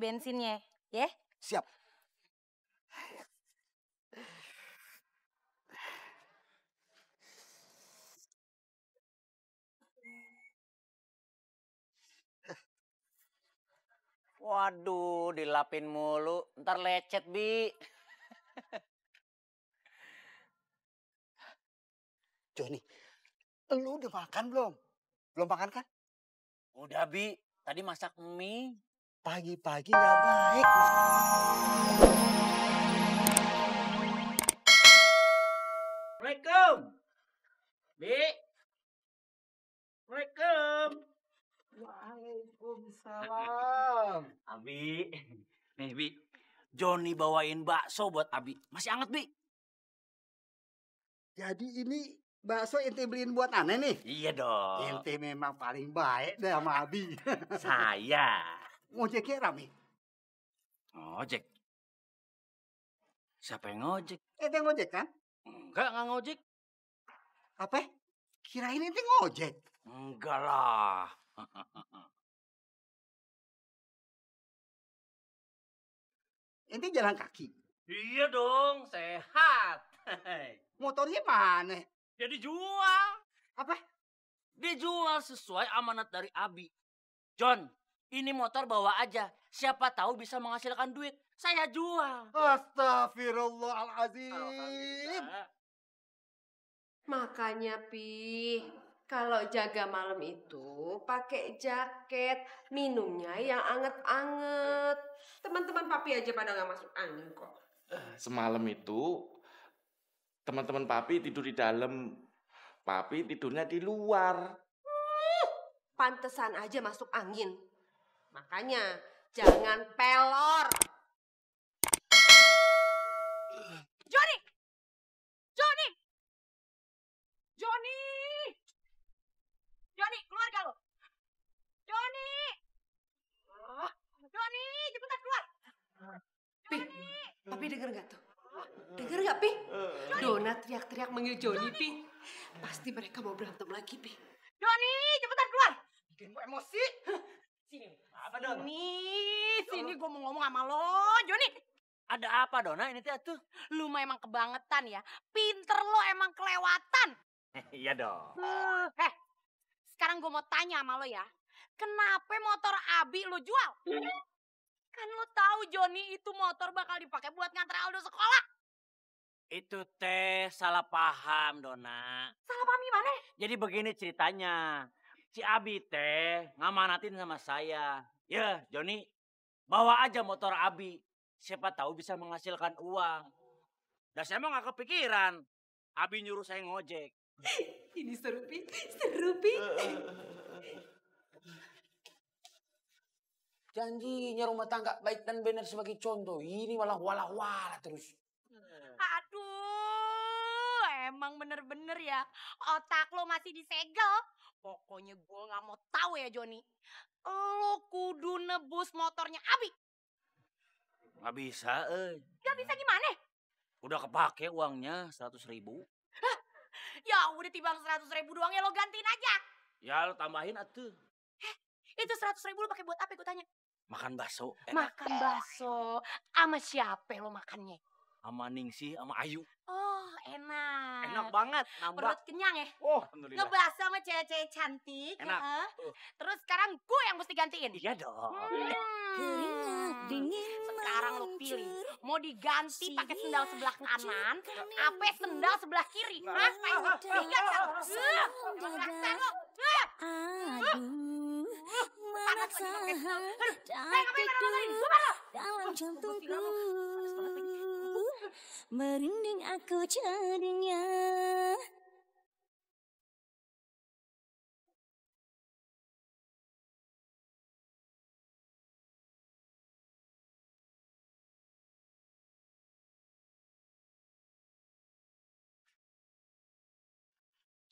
bensinnya, ya? Siap. Waduh, dilapin mulu. Ntar lecet, Bi. Joni, lu udah makan belum? Belum makan kan? Udah, Bi. Tadi masak mie. Pagi-pagi nggak baik. Assalamualaikum. Bi. Assalamualaikum. Waalaikumsalam. Abi. Nih, Bi. Joni bawain bakso buat Abi. Masih anget, Bi. Jadi ini bakso ente beliin buat aneh nih? Iya dong. Ente memang paling baik deh sama Abi. Saya. Ngojeknya rame? Ngojek. Siapa yang ngojek? Ente ngojek kan? Enggak ngojek. Apa? Kirain ente ngojek. Enggak lah. Ente jalan kaki. Iya dong, sehat. Motornya mana? Ya dijual. Apa? Dijual sesuai amanat dari Abi. John, ini motor bawa aja. Siapa tahu bisa menghasilkan duit. Saya jual. Astagfirullahaladzim. Makanya, Pi, kalau jaga malam itu pakai jaket, minumnya yang anget-anget. Teman-teman Papi aja pada nggak masuk angin kok. Semalam itu teman-teman Papi tidur di dalam. Papi tidurnya di luar. Pantesan aja masuk angin. Makanya jangan pelor. Joni! Joni! Joni! Joni, keluar gak lo? Joni! Joni, cepetan keluar! Pi, Papi denger gak tuh? Denger gak, Pi? Dona teriak-teriak manggil Joni, Pi. Pasti mereka mau berantem lagi, Pi. Joni, cepetan keluar! Bikin gue emosi. Sini. Apa, Don? Sini gue mau ngomong sama lo, Joni. Ada apa, Dona? Ini tuh. Lu mah emang kebangetan ya. Pinter lo emang kelewatan. Iya dong. Sekarang gue mau tanya sama lo ya. Kenapa motor Abi lo jual? Kan lo tahu Joni itu motor bakal dipakai buat nganter Aldo sekolah. Itu teh salah paham, Dona. Salah paham gimana? Jadi begini ceritanya. Si Abi teh ngamanatin sama saya. Ya, Joni, bawa aja motor Abi. Siapa tahu bisa menghasilkan uang. Dan saya emang gak kepikiran. Abi nyuruh saya ngojek. Ini seru, Pi. Seru, Pi. Janjinya rumah tangga baik dan benar sebagai contoh. Ini malah wala-wala terus. Aduh, emang bener-bener ya. Otak lo masih disegel. Pokoknya gue gak mau tahu ya Joni. Lo kudu nebus motornya Abi. Gak bisa, Gak bisa gimana? Udah kepake uangnya 100.000. Ya udah timbang 100.000 doang ya lo gantiin aja. Ya lo tambahin atuh. Itu 100.000 lo pakai buat apa gue tanya? Makan bakso. Makan bakso. Sama siapa lo makannya? Sama Ningsih, sama Ayu. Oh enak. Enak banget, nambah. Perut kenyang ya? Oh, alhamdulillah. Ngebahas sama cewek-cewek cantik. Enak. Terus sekarang gue yang mesti gantiin. Iya dong. Keringat dingin. Sekarang lo pilih. Mau diganti pakai sendal sebelah kanan. Apa sendal sebelah kiri? Hah? Lihat kan? Rasain lo. Aduh, memaksa detik dalam jantungku. Merinding aku jadinya.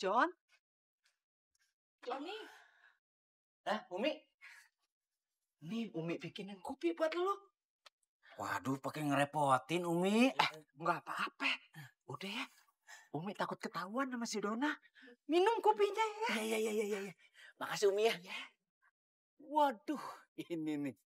John? Joni. Umi? Nih Umi bikinin kopi buat lo. Waduh, pakai ngerepotin Umi. Nggak apa-apa. Udah ya. Umi takut ketahuan sama si Dona. Minum kopinya ya. Iya. Makasih Umi ya. Waduh, ini nih.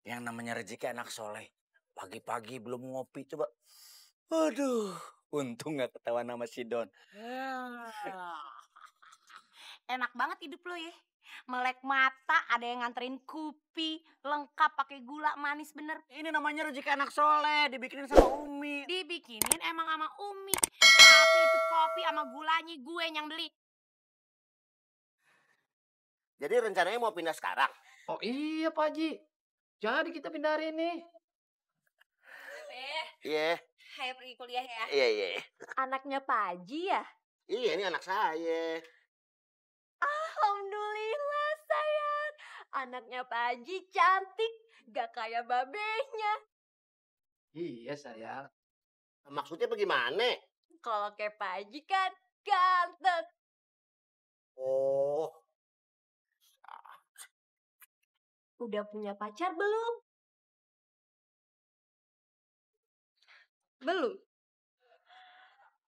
Yang namanya rezeki anak soleh. Pagi-pagi belum ngopi, coba. Aduh, untung gak ketahuan sama si Don. Enak banget hidup lo ya. Melek mata, ada yang nganterin kopi, lengkap pakai gula manis bener. Ini namanya rezeki anak soleh, dibikinin sama Umi. Dibikinin emang sama Umi. Tapi itu kopi sama gulanya gue yang beli. Jadi rencananya mau pindah sekarang? Oh iya Pak Haji. Jadi kita pindah hari ini. Iya. Hai pergi kuliah ya. Iya. Anaknya Pak Haji ya? Iya, ini anak saya. Alhamdulillah sayang. Anaknya Pak Haji cantik. Gak kayak babenya. Iya sayang. Maksudnya bagaimana? Kalau kayak Pak Haji kan ganteng. Oh, Udah punya pacar belum? Belum.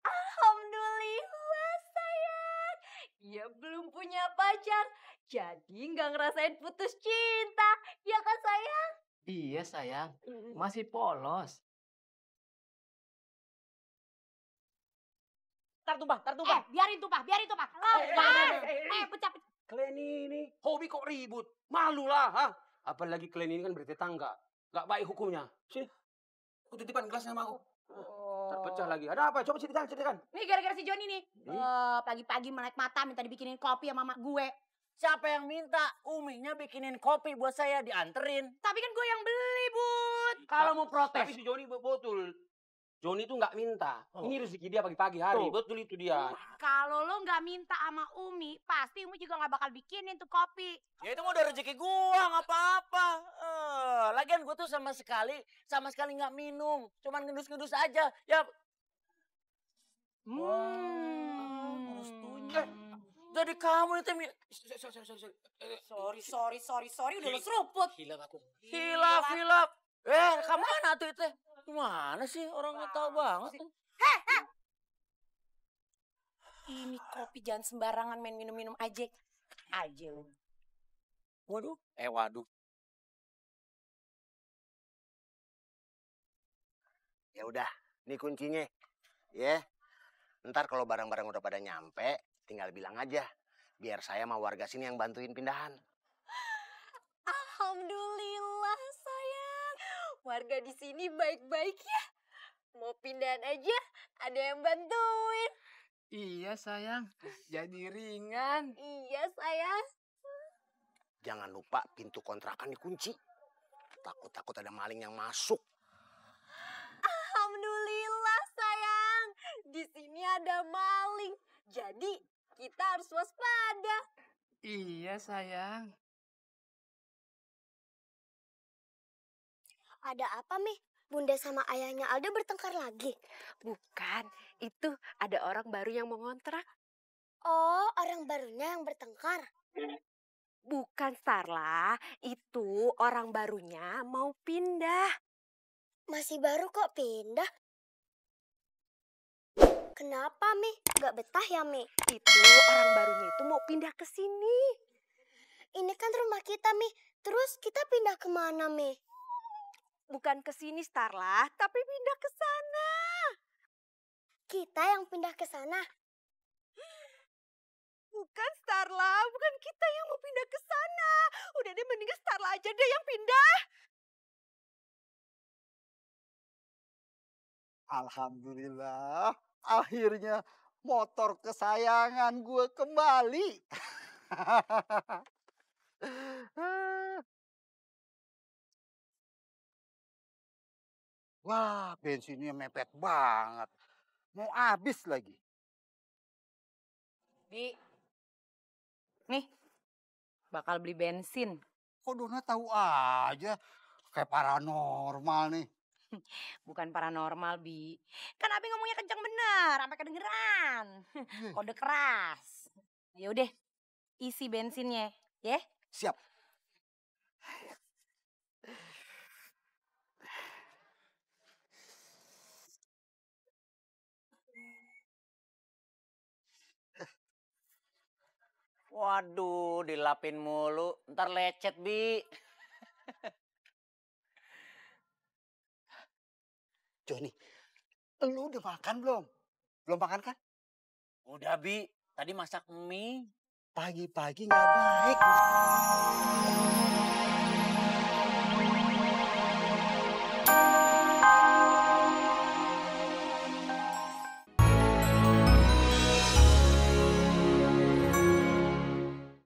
Alhamdulillah sayang. Ya belum punya pacar. Jadi nggak ngerasain putus cinta. Ya kan sayang? Iya sayang. Masih polos. Tar tumpah. Biarin tumpah. Lepas. Pecah. Kalian ini hobi kok ribut. Malulah, ha? Apalagi kalian ini kan bertetangga. Gak baik hukumnya. Sini. Aku titipan gelasnya sama aku. Terpecah lagi. Ada apa? Coba ceritakan. Nih gara-gara si Joni nih. Pagi-pagi melek mata minta dibikinin kopi sama mak gue. Siapa yang minta? Uminya bikinin kopi buat saya dianterin. Tapi kan gue yang beli, Bud. Kalau mau protes. Tapi si Joni betul. Joni tuh nggak minta. Ini rezeki dia pagi-pagi hari. Betul itu dia. Kalau lo nggak minta sama Umi, pasti Umi juga nggak bakal bikinin tuh kopi. Ya itu mau udah rezeki gua, nggak apa-apa. Lagian gua tuh sama sekali nggak minum. Cuman ngedus-ngedus aja. Ya. Jadi kamu itu Sorry, udah lo seruput. hilaf. Kemana tuh itu? Gimana sih orang nggak tahu banget? Ini kopi jangan sembarangan main minum-minum aja lo. Waduh. ya udah. Ini kuncinya. Ya. Ntar kalau barang-barang udah pada nyampe, tinggal bilang aja. Biar saya sama warga sini yang bantuin pindahan. Alhamdulillah sayang. Warga di sini baik-baik ya. Mau pindahan aja ada yang bantuin. Iya sayang. Jadi ringan. Iya sayang. Jangan lupa pintu kontrakan dikunci. Takut ada maling yang masuk. Alhamdulillah sayang. Di sini ada maling. Jadi kita harus waspada. Iya sayang. Ada apa, Mi? Bunda sama ayahnya Alda bertengkar lagi. Bukan, itu ada orang baru yang mau ngontrak. Oh, orang barunya yang bertengkar. Bukan Starla, itu orang barunya mau pindah. Masih baru kok pindah. Kenapa, Mi? Gak betah ya, Mi? Itu orang barunya itu mau pindah ke sini. Ini kan rumah kita, Mi. Terus kita pindah kemana, Mi? Bukan ke sini Starla, tapi pindah ke sana. Kita yang pindah ke sana. Bukan Starla, bukan kita yang mau pindah ke sana. Udah deh mendingan Starla aja deh yang pindah. Alhamdulillah, akhirnya motor kesayangan gue kembali. Wah, bensinnya mepet banget. Mau habis lagi. Bi, nih bakal beli bensin. Kok Dona tahu aja? Kayak paranormal nih. Bukan paranormal, Bi. Kan Abi ngomongnya kencang bener, sampai kedengeran. Kode keras. Ya udah, isi bensinnya, ya. Siap. Waduh, dilapin mulu. Ntar lecet, Bi. Joni, lu udah makan belum? Belum makan kan? Udah, Bi. Tadi masak mie. Pagi-pagi nggak baik.